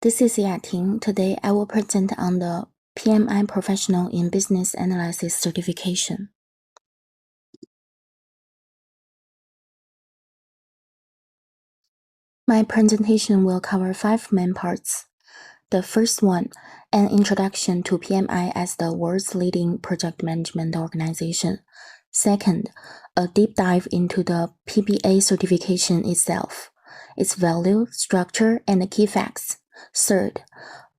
This is Yating. Today I will present on the PMI Professional in Business Analysis certification. My presentation will cover 5 main parts. The first one, an introduction to PMI as the world's leading project management organization. Second, a deep dive into the PBA certification itself, its value, structure, and the key facts. Third,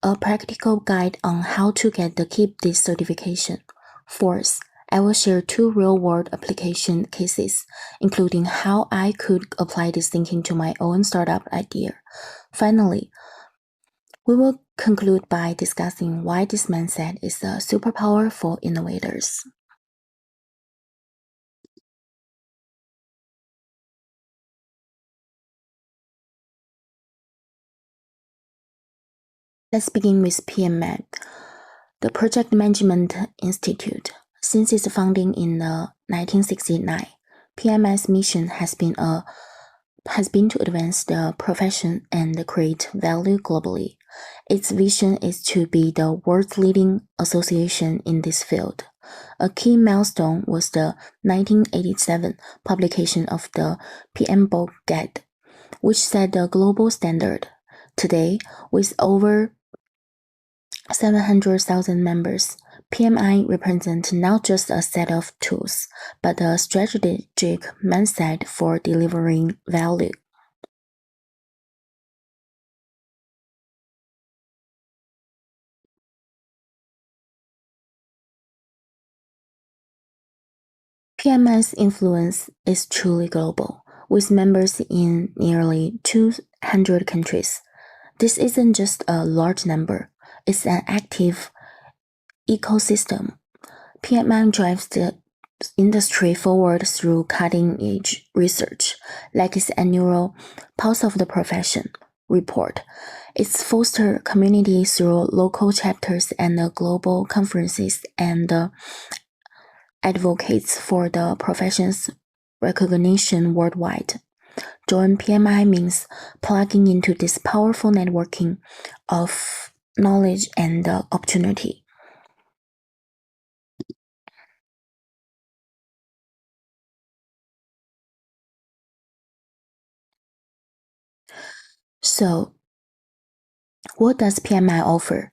a practical guide on how to keep this certification. Fourth, I will share 2 real-world application cases, including how I could apply this thinking to my own startup idea. Finally, we will conclude by discussing why this mindset is a superpower for innovators. Let's begin with PMI, the Project Management Institute. Since its founding in 1969, PMI's mission has been to advance the profession and create value globally. Its vision is to be the world's leading association in this field. A key milestone was the 1987 publication of the PMBOK Guide, which set the global standard. Today, with over 700,000 members, PMI represents not just a set of tools, but a strategic mindset for delivering value. PMI's influence is truly global, with members in nearly 200 countries. This isn't just a large number, it's an active ecosystem. PMI drives the industry forward through cutting-edge research, like its annual Pulse of the Profession report. It's fostered community through local chapters and global conferences and advocates for the profession's recognition worldwide. Join PMI means plugging into this powerful networking of knowledge and opportunity. So, what does PMI offer?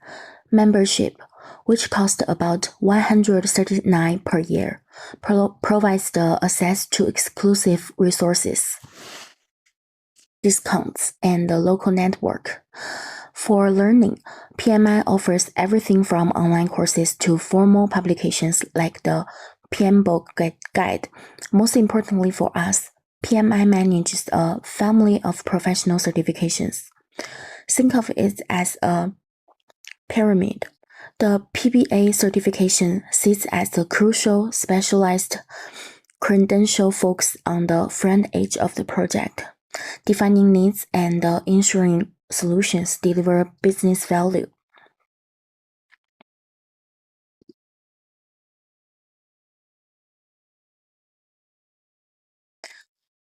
Membership, which costs about $139 per year, provides the access to exclusive resources, discounts, and the local network. For learning, PMI offers everything from online courses to formal publications like the PMBOK Guide. Most importantly for us, PMI manages a family of professional certifications. Think of it as a pyramid. The PBA certification sits as the crucial, specialized credential focused on the front edge of the project, defining needs and ensuring solutions deliver business value.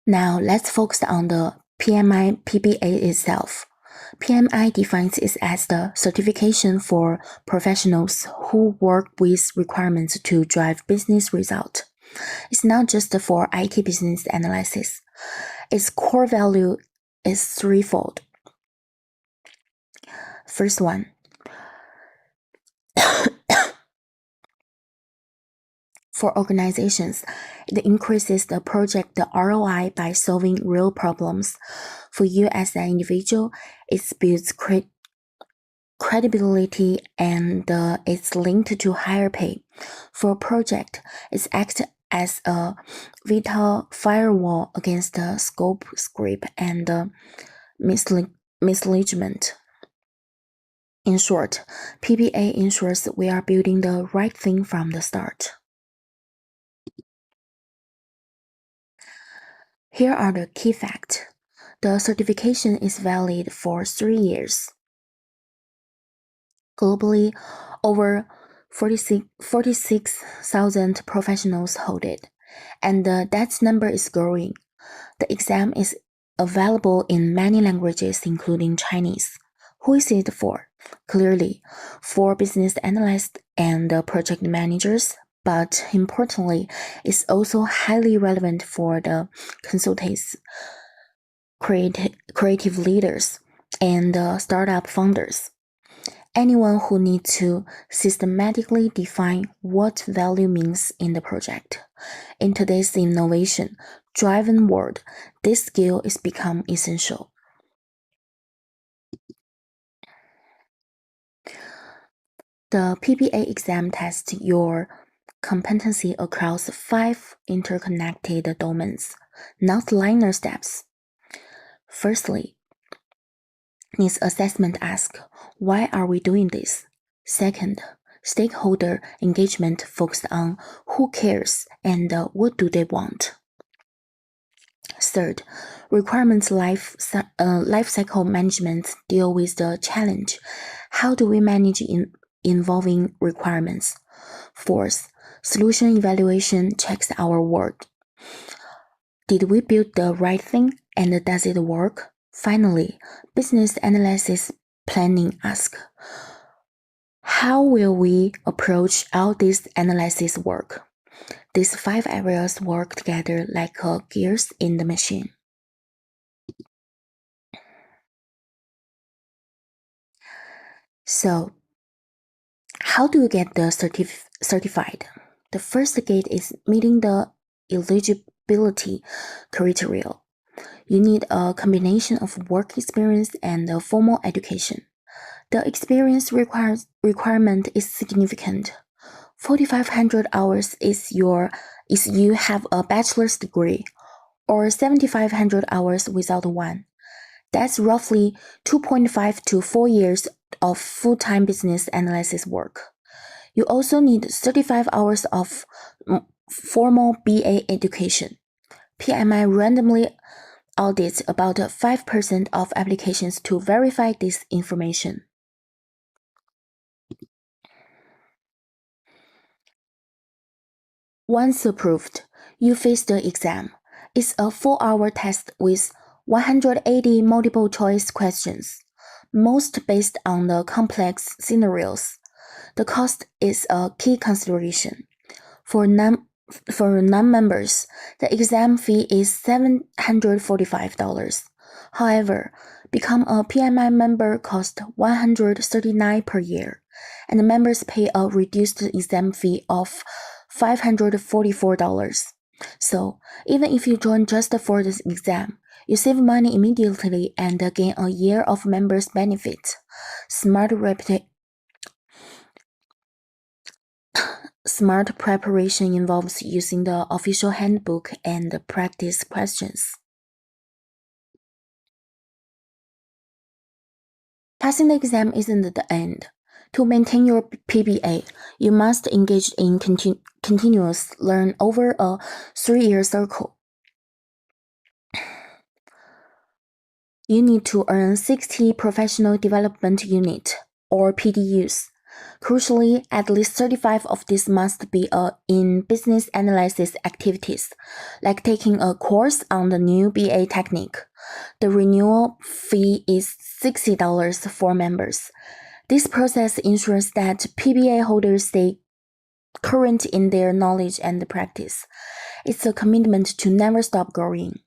Now let's focus on the PMI PBA itself. PMI defines it as the certification for professionals who work with requirements to drive business results. It's not just for IT business analysis. Its core value is threefold. First one, for organizations, it increases the project ROI by solving real problems. For you as an individual, it builds credibility and it's linked to higher pay. For a project, it acts as a vital firewall against the scope creep and misalignment. In short, PBA ensures we are building the right thing from the start. Here are the key facts. The certification is valid for 3 years. Globally, over 46,000 professionals hold it, and that number is growing. The exam is available in many languages, including Chinese. Who is it for? Clearly, for business analysts and project managers, but importantly, it's also highly relevant for the consultants, creative leaders, and startup founders. Anyone who needs to systematically define what value means in the project. In today's innovation-driven world, this skill is become essential. The PBA exam tests your competency across 5 interconnected domains, not linear steps. Firstly, needs assessment asks, why are we doing this? Second, stakeholder engagement focused on who cares and what do they want. Third, requirements lifecycle management deal with the challenge. How do we manage involving requirements? Fourth, solution evaluation checks our work. Did we build the right thing and does it work? Finally, business analysis planning asks, how will we approach all this analysis work? These 5 areas work together like gears in the machine. So, how do you get the certified? The first gate is meeting the eligibility criteria. You need a combination of work experience and formal education. The experience requirement is significant. 4,500 hours is you have a bachelor's degree, or 7,500 hours without one. That's roughly 2.5 to 4 years of full-time business analysis work. You also need 35 hours of formal BA education. PMI randomly audits about 5% of applications to verify this information. Once approved, you face the exam. It's a 4-hour test with 180 multiple choice questions, most based on the complex scenarios. The cost is a key consideration. For non-members, the exam fee is $745. However, become a PMI member costs $139 per year, and members pay a reduced exam fee of $544. So, even if you join just for this exam, you save money immediately and gain a year of members' benefit. Smart preparation involves using the official handbook and practice questions. Passing the exam isn't the end. To maintain your PBA, you must engage in continuous learn over a 3-year cycle. You need to earn 60 Professional Development Unit, or PDUs. Crucially, at least 35 of these must be in business analysis activities, like taking a course on the new BA technique. The renewal fee is $60 for members. This process ensures that PBA holders stay current in their knowledge and practice. It's a commitment to never stop growing.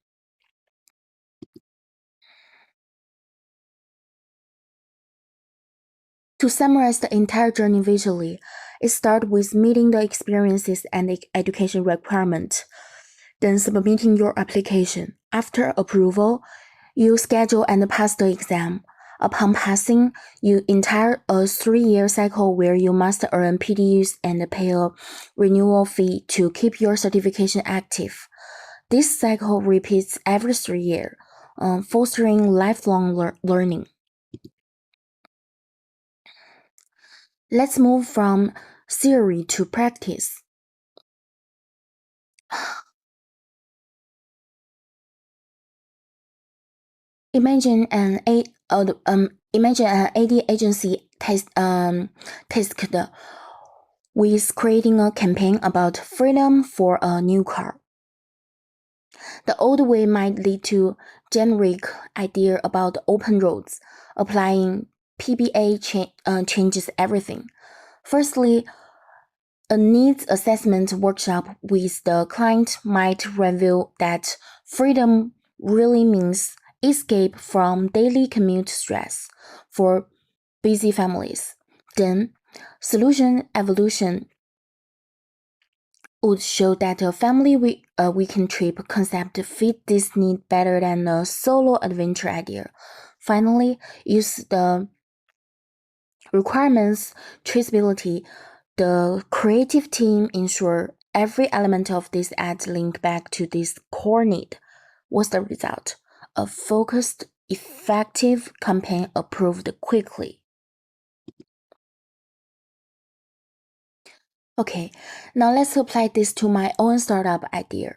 To summarize the entire journey visually, it starts with meeting the experiences and education requirement, then submitting your application. After approval, you schedule and pass the exam. Upon passing, you enter a 3-year cycle where you must earn PDUs and pay a renewal fee to keep your certification active. This cycle repeats every 3 years, fostering lifelong learning. Let's move from theory to practice. Imagine an AD agency tasked with creating a campaign about freedom for a new car. The old way might lead to generic idea about open roads, applying PBA changes everything. Firstly, a needs assessment workshop with the client might reveal that freedom really means escape from daily commute stress for busy families. Then, solution evolution would show that a family weekend trip concept fit this need better than a solo adventure idea. Finally, use the requirements traceability. The creative team ensure every element of this ad link back to this core need. What's the result? A focused, effective campaign approved quickly. Okay, now let's apply this to my own startup idea.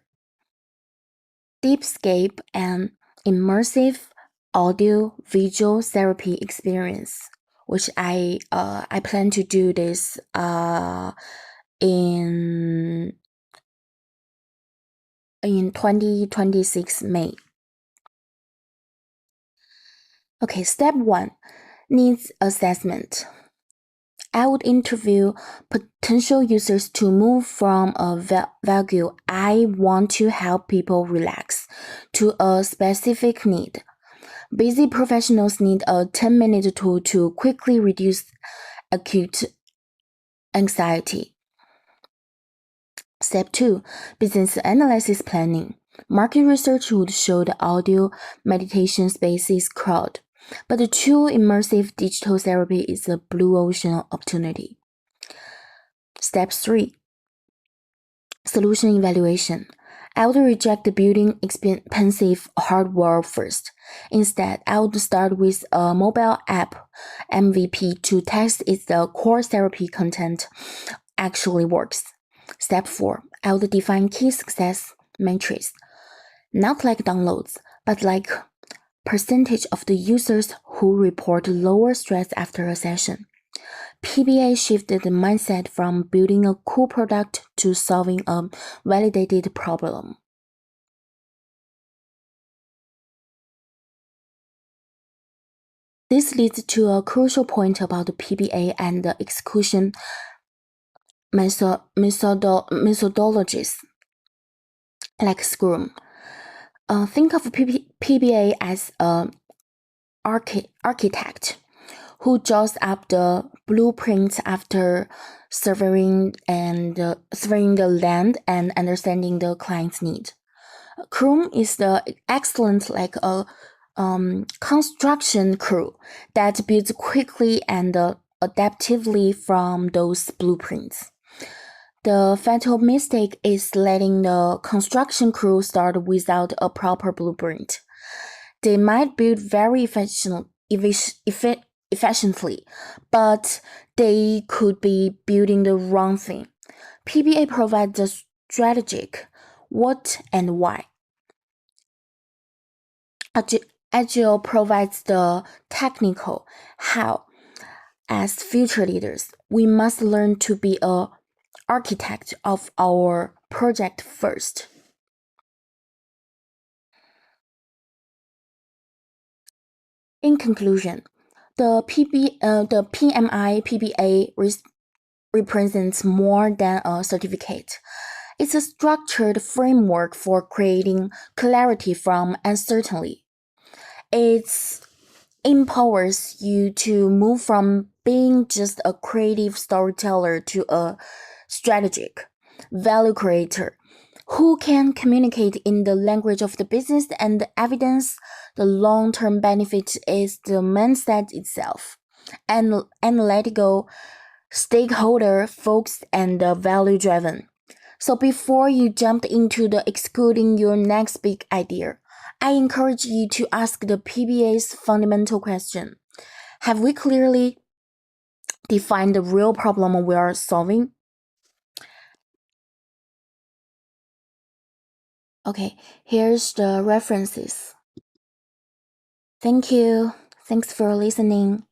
Deepscape and immersive audio visual therapy experience, which I plan to do this in 2026 May. Okay, step 1, needs assessment. I would interview potential users to move from a value I want to help people relax to a specific need. Busy professionals need a 10-minute tool to quickly reduce acute anxiety. Step 2, business analysis planning. Market research would show the audio meditation space is crowded, but the true immersive digital therapy is a blue ocean opportunity. Step 3, solution evaluation. I would reject building expensive hardware first. Instead, I would start with a mobile app MVP to test if the core therapy content actually works. Step 4, I would define key success metrics, not like downloads, but like percentage of the users who report lower stress after a session. PBA shifted the mindset from building a cool product to solving a validated problem. This leads to a crucial point about the PBA and the execution methodologies, like Scrum. Think of PBA as an architect who draws up the blueprint after surveying the land and understanding the client's need. Scrum is the excellent like a construction crew that builds quickly and adaptively from those blueprints. The fatal mistake is letting the construction crew start without a proper blueprint. They might build very efficiently, but they could be building the wrong thing. PBA provides the strategic what and why. Agile provides the technical how. As future leaders, we must learn to be an architect of our project first. In conclusion, the PMI PBA represents more than a certificate. It's a structured framework for creating clarity from uncertainty. It empowers you to move from being just a creative storyteller to a strategic value creator who can communicate in the language of the business and the evidence. The long-term benefit is the mindset itself, and analytical, stakeholder focused, and value driven. So before you jump into the executing your next big idea, I encourage you to ask the PBA's fundamental question. Have we clearly defined the real problem we are solving? Okay, here's the references. Thank you. Thanks for listening.